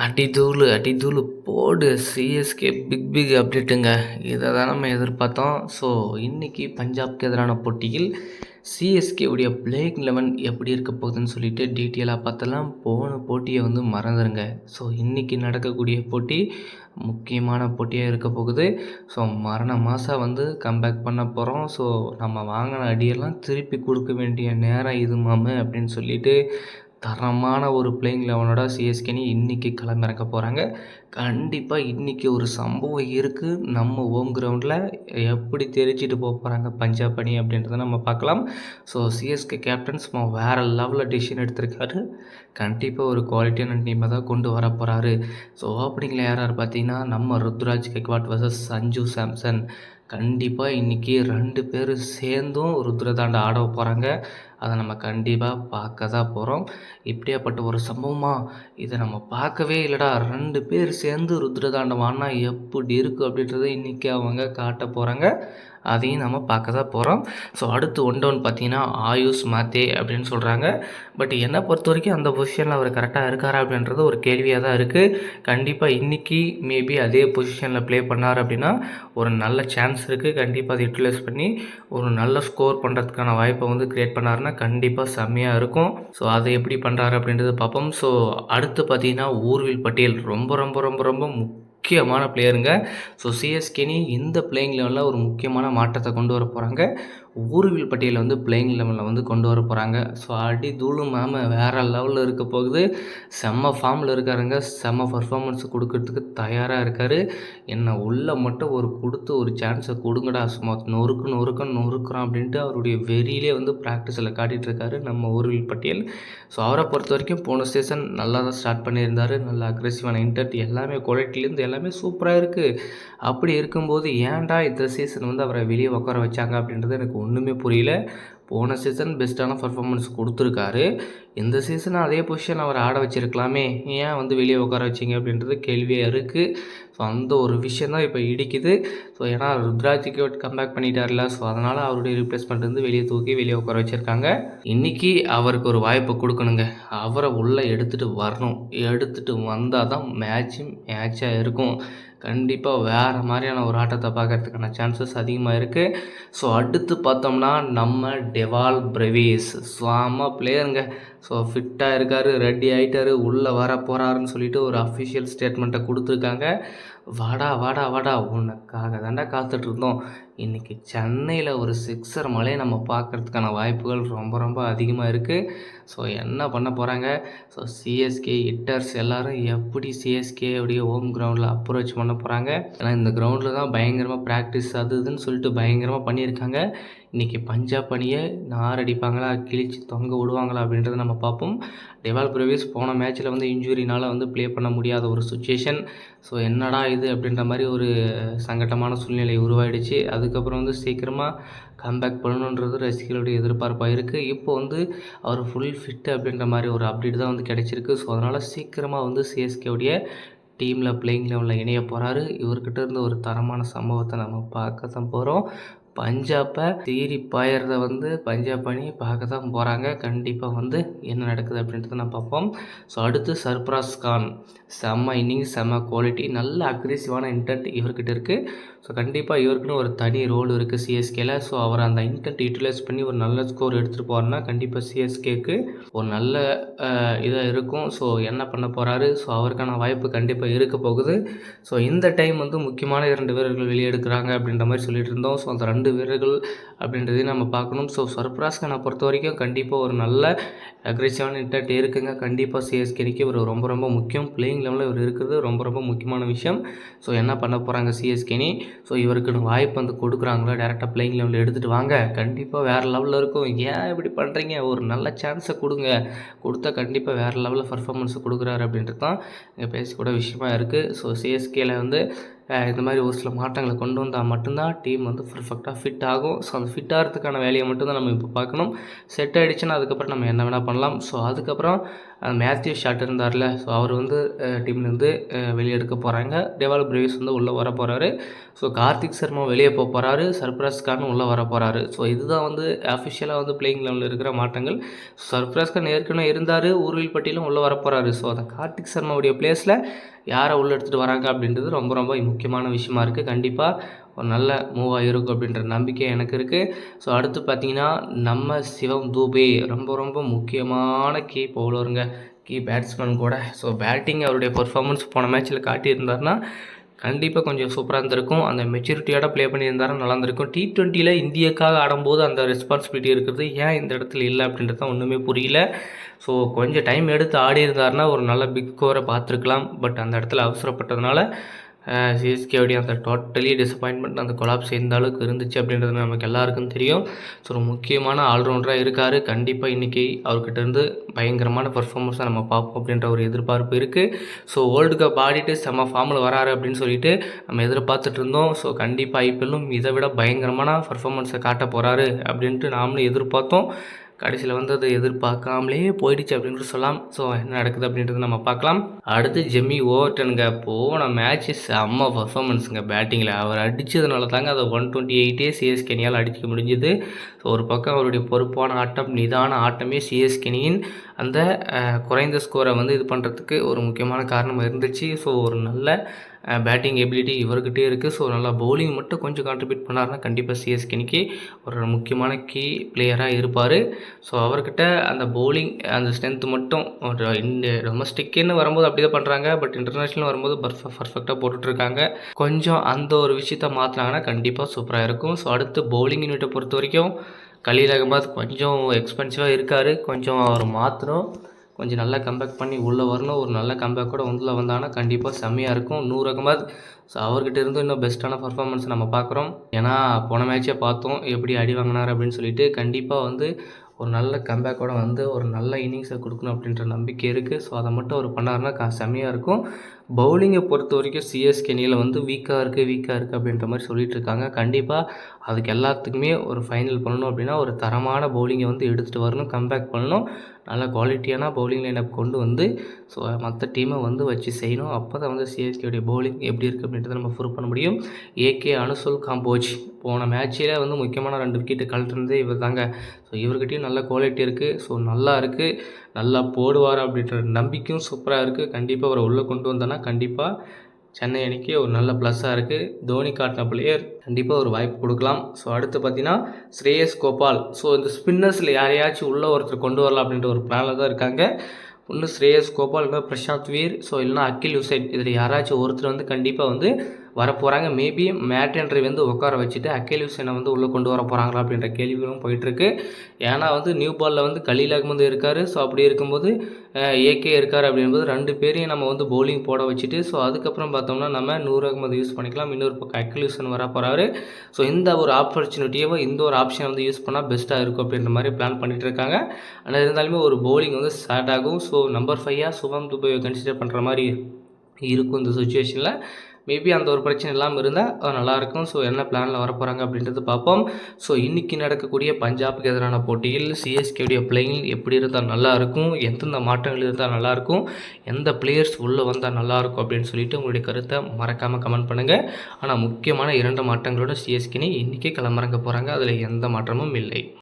அடிதூளு போடு CSK big big அப்டேட்டுங்க. இத தான் நம்ம எதிர்பார்த்தோம். ஸோ இன்னைக்கு பஞ்சாப்க்கு எதிரான போட்டியில் சிஎஸ்கே உடைய பிளேயிங் 11 எப்படி இருக்க போகுதுன்னு சொல்லிட்டு டீட்டெயிலாக பார்த்தலாம். போன போட்டியை மறந்துடுங்க. ஸோ இன்னைக்கு நடக்கக்கூடிய போட்டி முக்கியமான போட்டியாக இருக்க போகுது. ஸோ மரண மாதம் கம்பேக் பண்ண போகிறோம். ஸோ நம்ம வாங்கின அடியெல்லாம் திருப்பி கொடுக்க வேண்டிய நேரம் இது மாமு அப்படின்னு சொல்லிட்டு தரமான ஒரு பிளேயிங் 11ஓட சிஎஸ்கே அணி இன்றைக்கி களமிறங்க போகிறாங்க. கண்டிப்பாக இன்றைக்கி ஒரு சம்பவம் இருக்குது. நம்ம ஹோம் கிரவுண்டில் எப்படி தெரிச்சிட்டு போகிறாங்க பஞ்சாப் அணி அப்படின்றத நம்ம பார்க்கலாம். ஸோ சிஎஸ்கே கேப்டன் சும்மா வேறு லெவலில் டிசிஷன் எடுத்திருக்காரு. கண்டிப்பாக ஒரு குவாலிட்டியான டீமை தான் கொண்டு வர போகிறாரு. ஸோ ஓப்பனிங்கில் யார் பார்த்தீங்கன்னா நம்ம ருத்ராஜ் கெக்வாட் வர்சஸ் சஞ்சு சாம்சன். கண்டிப்பாக இன்றைக்கி 2 பேர் சேர்ந்தும் ருத்ரதாண்டா ஆட போகிறாங்க. அதை நம்ம கண்டிப்பாக பார்க்க தான் போகிறோம். இப்படியாப்பட்ட ஒரு சம்பவமா இதை நம்ம பார்க்கவே இல்லைடா, 2 பேர் சேர்ந்து ருத்ரதாண்டம் ஆடினா எப்படி இருக்குது அப்படின்றத இன்றைக்கி அவங்க காட்ட போகிறாங்க. அதையும் நம்ம பார்க்க தான் போகிறோம். ஸோ அடுத்து ஒன் டவுன் பார்த்தீங்கன்னா ஆயுஷ் மாத்தே அப்படின்னு சொல்கிறாங்க. பட் என்னை பொறுத்த வரைக்கும் அந்த பொசிஷனில் அவர் கரெக்டாக இருக்காரா அப்படின்றது ஒரு கேள்வியாக தான் இருக்குது. கண்டிப்பாக இன்றைக்கி மேபி அதே பொசிஷனில் ப்ளே பண்ணார் அப்படின்னா ஒரு நல்ல சான்ஸ் இருக்குது. கண்டிப்பாக அதை யூட்டிலைஸ் பண்ணி ஒரு நல்ல ஸ்கோர் பண்ணுறதுக்கான வாய்ப்பை க்ரியேட் பண்ணாருன்னா கண்டிப்பாக செம்மையாக இருக்கும். ஸோ அதை எப்படி பண்ணுறாரு அப்படின்றத பார்ப்போம். ஸோ அடுத்து பார்த்தீங்கன்னா ஊர்வில் பட்டேல் ரொம்ப ரொம்ப ரொம்ப ரொம்ப முக்கியமான பிளேயருங்க. ஸோ சிஎஸ்கே அணி இந்த பிளேயிங் லெவலில் ஒரு முக்கியமான மாற்றத்தை கொண்டு வர போகிறாங்க. ஊர்வில் பட்டியலில் பிளேயிங் லெவலில் கொண்டு வர போகிறாங்க. ஸோ அடி தூளு மேம வேறு லெவலில் இருக்க போகுது. செம்ம ஃபார்மில் இருக்காருங்க. செம்ம பர்ஃபார்மன்ஸ் கொடுக்கறதுக்கு தயாராக இருக்கார். என்னை உள்ளே மட்டும் கொடுத்து ஒரு சான்ஸை கொடுங்கடா, சும்மா நொறுக்குறோம் அப்படின்ட்டு அவருடைய வெறியிலே ப்ராக்டிஸில் காட்டிகிட்ருக்காரு நம்ம ஊர்வில் பட்டியல். ஸோ அவரை பொறுத்த வரைக்கும் போன சீசன் நல்லா தான் ஸ்டார்ட் பண்ணியிருந்தார். நல்ல அக்ரெசிவான இன்டர்ட் எல்லாமே குவாலிட்டிலேருந்து எல்லாமே சூப்பராக இருக்குது. அப்படி இருக்கும்போது ஏன்டா இந்த சீசன் அவரை வெளியே உட்கார வச்சாங்க அப்படின்றது எனக்கு ஒன்றுமே புரியல. போன சீசன் பெஸ்ட்டான பர்ஃபார்மன்ஸ் கொடுத்துருக்காரு. இந்த சீசன் அதே பொசிஷன் அவர் ஆட வச்சுருக்கலாமே, ஏன் வெளியே உட்கார வச்சிங்க அப்படின்றது கேள்வியாக இருக்குது. ஸோ அந்த ஒரு விஷயம் தான் இப்போ இடிக்குது. ஸோ ஏன்னா ருத்ராஜுக்கு கம்பேக் பண்ணிட்டார்ல, ஸோ அதனால் அவருடைய ரீப்ளேஸ்மெண்ட் வெளியே தூக்கி வெளியே உட்கார வச்சுருக்காங்க. இன்றைக்கி அவருக்கு ஒரு வாய்ப்பு கொடுக்கணுங்க. அவரை உள்ளே எடுத்துகிட்டு வரணும். எடுத்துகிட்டு வந்தால் தான் மேட்சாக இருக்கும். கண்டிப்பாக வேறு மாதிரியான ஒரு ஆட்டத்தை பார்க்குறதுக்கான சான்சஸ் அதிகமாக இருக்குது. ஸோ அடுத்து பார்த்தோம்னா நம்ம டெவால் பிரேவிஸ் செம்ம பிளேயருங்க. ஸோ ஃபிட்டாக இருக்கார், ரெடி ஆகிட்டார், உள்ளே வர போகிறாருன்னு சொல்லிட்டு ஒரு அஃபிஷியல் ஸ்டேட்மெண்ட்டை கொடுத்துருக்காங்க. வாடா உனக்காக தாண்டா காத்துட்ருந்தோம். இன்றைக்கி சென்னையில் ஒரு 6 மழையை நம்ம பார்க்குறதுக்கான வாய்ப்புகள் ரொம்ப ரொம்ப அதிகமாக இருக்குது. ஸோ என்ன பண்ண போகிறாங்க, ஸோ சிஎஸ்கே ஹிட்டர்ஸ் எல்லோரும் எப்படி சிஎஸ்கே உடைய ஹோம் கிரவுண்டில் அப்ரோச் பண்ண போகிறாங்க. ஏன்னா இந்த கிரவுண்டில் தான் பயங்கரமாக ப்ராக்டிஸ் அது இதுன்னு சொல்லிட்டு பயங்கரமாக பண்ணியிருக்காங்க. இன்றைக்கி பஞ்சாப் அணியை நார் அடிப்பாங்களா, கிழிச்சு தொங்க விடுவாங்களா அப்படின்றத நம்ம பார்ப்போம். டெவால் பிரேவிஸ் போன மேட்ச்சில் இன்ஜுரினால் ப்ளே பண்ண முடியாத ஒரு சுச்சுவேஷன். ஸோ என்னடா இது அப்படின்ற மாதிரி ஒரு சங்கட்டமான சூழ்நிலை உருவாயிடுச்சு. அதுக்கப்புறம் சீக்கிரமாக கம்பேக் பண்ணணுன்றது ரசிகர்களுடைய எதிர்பார்ப்பாக இருக்குது. இப்போ அவர் ஃபுல் ஃபிட் அப்படின்ற மாதிரி ஒரு அப்டேட் தான் கிடைச்சிருக்கு. ஸோ அதனால் சீக்கிரமாக சிஎஸ்கேவுடைய டீமில் பிளேயிங் லெவலில் இணைய போகிறாரு. இவர்கிட்ட இருந்து ஒரு தரமான சம்பவத்தை நம்ம பார்க்க தான் போகிறோம். பஞ்சாப்பை சீறி பாயறத பஞ்சாப் அணி பார்க்க தான் போகிறாங்க. கண்டிப்பாக என்ன நடக்குது அப்படின்றத நான் பார்ப்போம். ஸோ அடுத்து சர்ப்ராஸ் கான் செம்ம இன்னிங்ஸ், செம்ம குவாலிட்டி, நல்ல அக்ரெசிவான இன்டென்ட் இவர்கிட்ட இருக்குது. ஸோ கண்டிப்பாக இவருக்குன்னு ஒரு தனி ரோல் இருக்குது சிஎஸ்கேல. ஸோ அவர் அந்த இன்டென்ட் யூட்டிலைஸ் பண்ணி ஒரு நல்ல ஸ்கோர் எடுத்துகிட்டு போகிறாருன்னா கண்டிப்பாக சிஎஸ்கேக்கு ஒரு நல்ல இதாக இருக்கும். ஸோ என்ன பண்ண போகிறாரு, ஸோ அவருக்கான வாய்ப்பு கண்டிப்பாக இருக்க போகுது. ஸோ இந்த டைம் முக்கியமான 2 வீரர்கள் வெளியெடுக்கிறாங்க அப்படின்ற மாதிரி சொல்லிட்டு இருந்தோம். ஸோ அந்த 2 வீரர்கள் அப்படின்றதையும் நம்ம பார்க்கணும். ஸோ சர்ப்ராஸ் கானை பொறுத்த வரைக்கும் கண்டிப்பாக ஒரு நல்ல அக்ரெசிவான இன்டென்ட் இருக்குங்க. கண்டிப்பாக சிஎஸ்கேக்கு இவர் ரொம்ப ரொம்ப முக்கியம். பிளேயிங் லெவலில் இவர் இருக்கிறது ரொம்ப ரொம்ப முக்கியமான விஷயம். ஸோ என்ன பண்ண போகிறாங்க சிஎஸ்கேனி, ஸோ இவருக்கு வாய்ப்பு கொடுக்குறாங்களா, டேரெக்டாக பிளேயிங் லெவலில் எடுத்துகிட்டு வாங்க, கண்டிப்பாக வேறு லெவலில் இருக்கும். ஏன் இப்படி பண்ணுறீங்க, ஒரு நல்ல சான்ஸை கொடுங்க, கொடுத்தா கண்டிப்பாக வேறு லெவலில் பர்ஃபார்மன்ஸை கொடுக்குறாரு அப்படின்றது தான் இங்கே பேசக்கூட விஷயமா இருக்குது. ஸோ சிஎஸ்கேல இந்த மாதிரி ஒரு சில மாற்றங்களை கொண்டு வந்தால் மட்டும்தான் டீம் வந்து பர்ஃபெக்டாக ஃபிட் ஆகும். ஸோ அந்த ஃபிட் ஆகிறதுக்கான வேலையை மட்டும்தான் நம்ம இப்போ பார்க்கணும். செட் ஆகிடுச்சுன்னா அதுக்கப்புறம் நம்ம என்ன வேணால் பண்ணலாம். ஸோ அதுக்கப்புறம் மேத்யூ ஷாட் இருந்தார்ல, ஸோ அவர் வந்து டீம்லேருந்து வெளியே எடுக்க போகிறாங்க. டெவால் பிரேவிஸ் வந்து உள்ளே வர போகிறாரு. ஸோ கார்த்திக் சர்மா வெளியே போக போகிறாரு. சர்ப்ரைஸ் கான் உள்ளே வர போகிறாரு. ஸோ இதுதான் வந்து அஃபிஷியலாக வந்து பிளேயிங் லெவலில் இருக்கிற மாற்றங்கள். சர்ப்ரைஸ் கான் ஏற்கனவே இருந்தார், ஊர்வில் பட்டியலும் உள்ளே வர போகிறாரு. ஸோ அந்த கார்த்திக் சர்மாவுடைய பிளேஸில் யாரை உள்ளே எடுத்துகிட்டு வராங்க அப்படின்றது ரொம்ப ரொம்ப முக்கியமான விஷயமா இருக்குது. கண்டிப்பாக ஒரு நல்ல மூவாக இருக்கும் அப்படின்ற நம்பிக்கை எனக்கு இருக்குது. ஸோ அடுத்து பார்த்திங்கன்னா நம்ம சிவம் தூபே ரொம்ப ரொம்ப முக்கியமான கீ பவுலருங்க, கீ பேட்ஸ்மேன் கூட. ஸோ பேட்டிங் அவருடைய பர்ஃபார்மன்ஸ் போன மேட்ச்சில் காட்டியிருந்தாருன்னா கண்டிப்பாக கொஞ்சம் சூப்பராக இருந்திருக்கும். அந்த மெச்சூரிட்டியோட ப்ளே பண்ணியிருந்தாலும் நல்லா இருந்திருக்கும். T20யில் இந்தியாவுக்காக ஆடும்போது அந்த ரெஸ்பான்சிபிலிட்டி இருக்கிறது ஏன் இந்த இடத்துல இல்லை அப்படின்றது தான் ஒன்றுமே புரியல. ஸோ கொஞ்சம் டைம் எடுத்து ஆடி இருந்தாருன்னா ஒரு நல்ல பிக் ஸ்கோரை பார்த்துருக்கலாம். பட் அந்த இடத்துல அவசரப்பட்டதுனால சிஎஸ்கேவுடைய அந்த டோட்டலி டிசப்பாயின்மெண்ட், அந்த கொலாப்ஸ் எந்த அளவுக்கு இருந்துச்சு அப்படின்றது நமக்கு எல்லாருக்கும் தெரியும். ஸோ ஒரு முக்கியமான ஆல்ரவுண்டராக இருக்கார். கண்டிப்பாக இன்றைக்கி அவர்கிட்ட இருந்து பயங்கரமான பர்ஃபார்மன்ஸாக நம்ம பார்ப்போம் அப்படின்ற ஒரு எதிர்பார்ப்பு இருக்குது. ஸோ வேர்ல்டு கப் ஆடிட்டு செம்ம ஃபார்மில் வராரு அப்படின்னு சொல்லிட்டு நம்ம எதிர்பார்த்துட்டு இருந்தோம். ஸோ கண்டிப்பாக ஐபிஎல்லும் இதை விட பயங்கரமான பர்ஃபார்மன்ஸை காட்ட போகிறாரு அப்படின்ட்டு நாமளும் எதிர்பார்த்தோம். கடைசியில் வந்து அது எதிர்பார்க்காமலே போயிடுச்சு அப்படின்னு சொல்லலாம். ஸோ என்ன நடக்குது அப்படின்றத நம்ம பார்க்கலாம். அடுத்து ஜெம்மி ஓவர்டனுங்க, போன மேட்ச்சு செம்ம பர்ஃபார்மன்ஸுங்க பேட்டிங்கில். அவர் அடித்ததுனால தாங்க அதை 128 சிஎஸ்கேனியால் அடிக்க முடிஞ்சுது. ஸோ ஒரு பக்கம் அவருடைய பொறுப்பான ஆட்டம், நிதான ஆட்டமே சிஎஸ்கேனியின் அந்த குறைந்த ஸ்கோரை வந்து இது பண்ணுறதுக்கு ஒரு முக்கியமான காரணமாக இருந்துச்சு. ஸோ ஒரு நல்ல பேட்டிங் எபிலிட்டி இவர்கிட்டே இருக்குது. ஸோ நல்லா பவுலிங் மட்டும் கொஞ்சம் கான்ட்ரிபியூட் பண்ணார்னா கண்டிப்பாக சிஎஸ்கேனிக்கு ஒரு முக்கியமான கீ பிளேயராக இருப்பார். ஸோ அவர்கிட்ட அந்த பவுலிங் அந்த ஸ்ட்ரென்த் மட்டும் ஒரு டொமஸ்டிக்குன்னு வரும்போது அப்படி தான் பண்ணுறாங்க. பட் இன்டர்நேஷ்னல் வரும்போது பர்ஃபெக்டாக போட்டுட்ருக்காங்க. கொஞ்சம் அந்த ஒரு விஷயத்தை மாற்றினாங்கன்னா கண்டிப்பாக சூப்பராக இருக்கும். ஸோ அடுத்து பவுலிங் யூனிட்டை பொறுத்த வரைக்கும் கலீல் அகமது கொஞ்சம் எக்ஸ்பென்சிவாக இருக்கார். கொஞ்சம் அவர் மாற்றணும், கொஞ்சம் நல்லா கம்பேக் பண்ணி உள்ளே வரணும். ஒரு நல்ல கம்பேக்கோட உள்ளே வந்தாங்கன்னா கண்டிப்பாக செம்மையாக இருக்கும். நூர் அகமது, ஸோ அவர்கிட்ட இருந்து இன்னும் பெஸ்ட்டான பர்ஃபார்மன்ஸ் நம்ம பார்க்குறோம். ஏன்னா போன மேட்சே பார்த்தோம் எப்படி அடி வாங்கினார் அப்படின்னு சொல்லிட்டு. கண்டிப்பாக வந்து ஒரு நல்ல கம்பேக்கோட வந்து ஒரு நல்ல இன்னிங்ஸை கொடுக்கணும் அப்படின்ற நம்பிக்கை இருக்குது. ஸோ அதை மட்டும் அவர் பண்ணாருன்னா செம்மையாக இருக்கும். பவுலிங்கை பொறுத்த வரைக்கும் சிஎஸ்கே அணியில் வந்து வீக்காக இருக்குது அப்படின்ற மாதிரி சொல்லிட்டு இருக்காங்க. கண்டிப்பாக அதுக்கு எல்லாத்துக்குமே ஒரு ஃபைனல் பண்ணணும் அப்படின்னா ஒரு தரமான பவுலிங்கை வந்து எடுத்துகிட்டு வரணும், கம்பேக் பண்ணணும், நல்ல குவாலிட்டியான பவுலிங் லைனப் கொண்டு வந்து ஸோ மற்ற டீமை வந்து வச்சு செய்யணும். அப்போ தான் வந்து சிஎஸ்கேவுடைய பவுலிங் எப்படி இருக்குது அப்படின்றத நம்ம ப்ரூவ் பண்ண முடியும். ஏகே அனுசுல் காம்போஜ் போன மேட்சில் வந்து முக்கியமான 2 விக்கெட்டு கழட்டுறதே இவர் தாங்க. ஸோ இவர்கிட்டையும் நல்ல குவாலிட்டி இருக்குது. ஸோ நல்லா இருக்குது, நல்லா போடுவார் அப்படின்ற நம்பிக்கையும் சூப்பராக இருக்குது. கண்டிப்பாக அவரை உள்ளே கொண்டு வந்தோன்னா கண்டிப்பாக சென்னை அணிக்கு ஒரு நல்ல ப்ளஸ்ஸாக இருக்குது. தோனி காட்டின பிளேயர் கண்டிப்பாக ஒரு வாய்ப்பு கொடுக்கலாம். ஸோ அடுத்து பார்த்தீங்கன்னா ஸ்ரேயஸ் கோபால். ஸோ இந்த ஸ்பின்னர்ஸில் யாரையாச்சும் உள்ள ஒருத்தர் கொண்டு வரலாம் அப்படின்ற ஒரு பிளானில் தான் இருக்காங்க. ஒன்று ஸ்ரேயஸ் கோபால், இல்லை பிரசாந்த் வீர், ஸோ இல்லைனா அகில் ஹுசைன். இதில் யாராச்சும் ஒருத்தர் வந்து கண்டிப்பாக வந்து வரப்போகிறாங்க. மேபி மேட் என்ட்ரி வந்து உட்கார வச்சுட்டு அகில் ஹுசைனை வந்து உள்ளே கொண்டு வர போகிறாங்களா அப்படின்ற கேள்விகளும் போயிட்டுருக்கு. ஏன்னா வந்து நியூ பாலில் வந்து கலீல் அகமது இருக்கார். ஸோ அப்படி இருக்கும்போது ஏகே இருக்கார் அப்படிங்கும்போது 2 பேரையும் நம்ம வந்து பவுலிங் போட வச்சுட்டு ஸோ அதுக்கப்புறம் பார்த்தோம்னா நம்ம நூர் அகமது யூஸ் பண்ணிக்கலாம். இன்னொரு பக்கம் அகில் ஹுசைன் வர போகிறாரு. ஸோ இந்த ஒரு ஆப்பர்ச்சுனிட்டியை இந்த ஒரு ஆப்ஷனை வந்து யூஸ் பண்ணால் பெஸ்ட்டாக இருக்கும் அப்படின்ற மாதிரி பிளான் பண்ணிகிட்டு இருக்காங்க. ஆனால் இருந்தாலுமே ஒரு பவுலிங் வந்து ஸ்டார்ட் ஆகும். ஸோ நம்பர் 5 சிவம் துபேவை கன்சிடர் பண்ணுற மாதிரி இருக்கும் இந்த சுச்சுவேஷனில். மேபி அந்த ஒரு பிரச்சனை இல்லாமல் இருந்தால் நல்லாயிருக்கும். ஸோ என்ன பிளானில் வரப்போகிறாங்க அப்படின்றது பார்ப்போம். ஸோ இன்றைக்கி நடக்கக்கூடிய பஞ்சாபுக்கு எதிரான போட்டியில் சிஎஸ்கேவுடைய பிளேயிங் எப்படி இருந்தால் நல்லாயிருக்கும், எந்தெந்த மாற்றங்கள் இருந்தால் நல்லாயிருக்கும், எந்த பிளேயர்ஸ் உள்ளே வந்தால் நல்லாயிருக்கும் அப்படின்னு சொல்லிட்டு உங்களுடைய கருத்தை மறக்காமல் கமெண்ட் பண்ணுங்கள். ஆனால் முக்கியமான 2 மாற்றங்களோட சிஎஸ்கே இன்றைக்கி களமிறங்க போகிறாங்க. அதில் எந்த மாற்றமும் இல்லை.